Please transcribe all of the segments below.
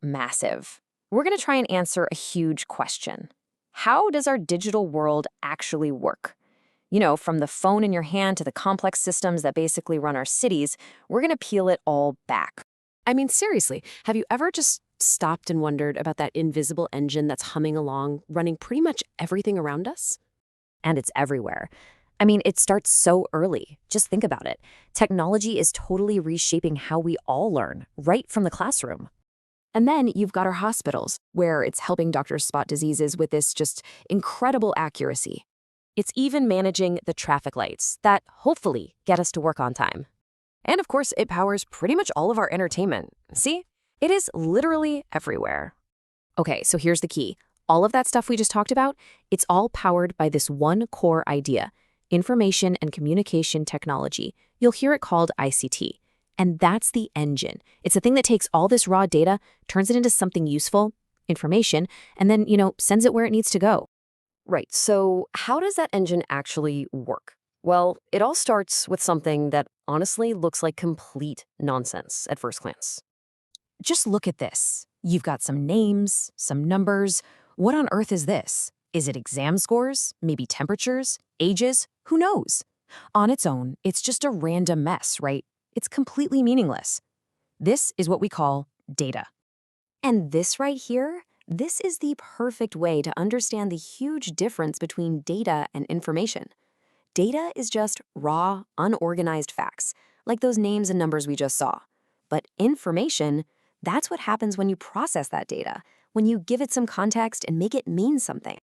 Massive. We're going to try and answer a huge question. How does our digital world actually work? From the phone in your hand to the complex systems that basically run our cities, we're going to peel it all back. I mean, seriously, have you ever just stopped and wondered about that invisible engine that's humming along, running pretty much everything around us? And it's everywhere. I mean, it starts so early. Just think about it. Technology is totally reshaping how we all learn, right from the classroom. And then you've got our hospitals, where it's helping doctors spot diseases with this just incredible accuracy. It's even managing the traffic lights that hopefully get us to work on time. And of course, it powers pretty much all of our entertainment. See? It is literally everywhere. Okay, so here's the key. All of that stuff we just talked about, it's all powered by this one core idea, information and communication technology. You'll hear it called ICT. And that's the engine. It's the thing that takes all this raw data, turns it into something useful, information, and then, sends it where it needs to go. Right, so how does that engine actually work? Well, it all starts with something that honestly looks like complete nonsense at first glance. Just look at this. You've got some names, some numbers. What on earth is this? Is it exam scores? Maybe temperatures? Ages? Who knows? On its own, it's just a random mess, right? It's completely meaningless. This is what we call data. And this right here, this is the perfect way to understand the huge difference between data and information. Data is just raw, unorganized facts, like those names and numbers we just saw. But information, that's what happens when you process that data, when you give it some context and make it mean something.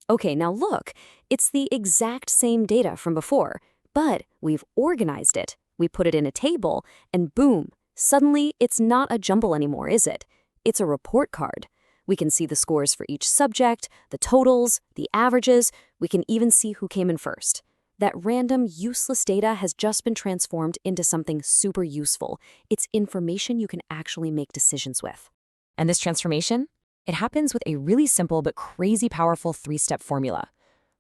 Okay, now look, it's the exact same data from before, but we've organized it. We put it in a table, and boom, suddenly it's not a jumble anymore, is it? It's a report card. We can see the scores for each subject, the totals, the averages. We can even see who came in first. That random, useless data has just been transformed into something super useful. It's information you can actually make decisions with. And this transformation? It happens with a really simple but crazy powerful three-step formula.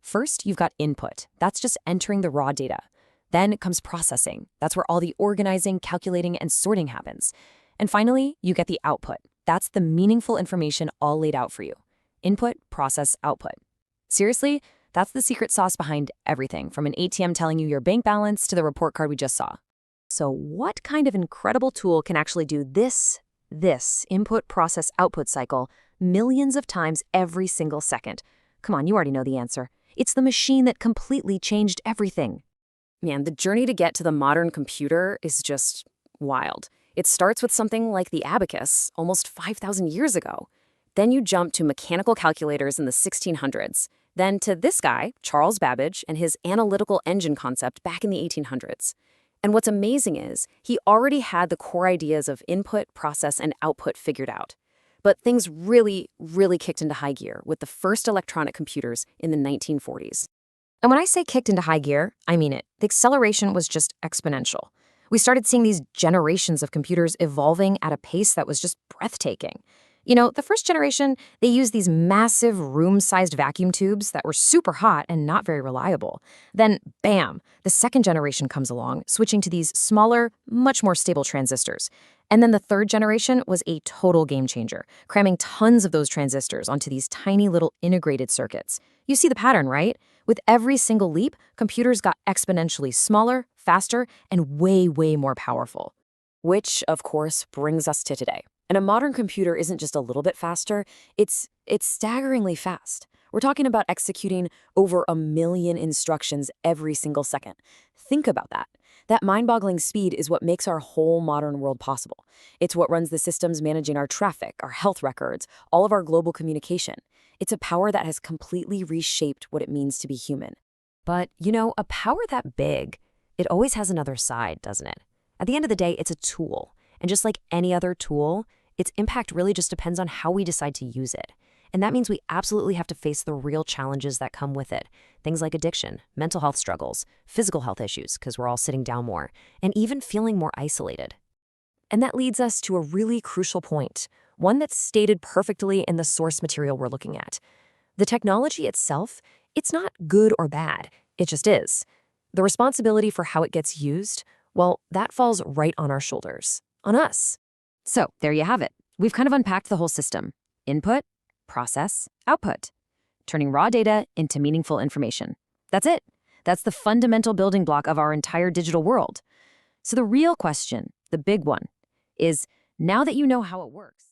First, you've got input. That's just entering the raw data. Then comes processing. That's where all the organizing, calculating, and sorting happens. And finally, you get the output. That's the meaningful information all laid out for you. Input, process, output. Seriously, that's the secret sauce behind everything, from an ATM telling you your bank balance to the report card we just saw. So what kind of incredible tool can actually do this input, process, output cycle millions of times every single second? Come on, you already know the answer. It's the machine that completely changed everything. Man, the journey to get to the modern computer is just wild. It starts with something like the abacus, almost 5,000 years ago. Then you jump to mechanical calculators in the 1600s. Then to this guy, Charles Babbage, and his analytical engine concept back in the 1800s. And what's amazing is he already had the core ideas of input, process, and output figured out. But things really, really kicked into high gear with the first electronic computers in the 1940s. And when I say kicked into high gear, I mean it. The acceleration was just exponential. We started seeing these generations of computers evolving at a pace that was just breathtaking. The first generation, they used these massive room-sized vacuum tubes that were super hot and not very reliable. Then, bam, the second generation comes along, switching to these smaller, much more stable transistors. And then the third generation was a total game changer, cramming tons of those transistors onto these tiny little integrated circuits. You see the pattern, right? With every single leap, computers got exponentially smaller, faster, and way, way more powerful. Which, of course, brings us to today. And a modern computer isn't just a little bit faster, it's staggeringly fast. We're talking about executing over 1 million instructions every single second. Think about that. That mind-boggling speed is what makes our whole modern world possible. It's what runs the systems managing our traffic, our health records, all of our global communication. It's a power that has completely reshaped what it means to be human. But, a power that big, it always has another side, doesn't it? At the end of the day, it's a tool. And just like any other tool, its impact really just depends on how we decide to use it. And that means we absolutely have to face the real challenges that come with it. Things like addiction, mental health struggles, physical health issues, because we're all sitting down more, and even feeling more isolated. And that leads us to a really crucial point, one that's stated perfectly in the source material we're looking at. The technology itself, it's not good or bad, it just is. The responsibility for how it gets used, well, that falls right on our shoulders, on us. So there you have it. We've kind of unpacked the whole system: input, process, output, turning raw data into meaningful information. That's it. That's the fundamental building block of our entire digital world. So the real question, the big one, is now that you know how it works,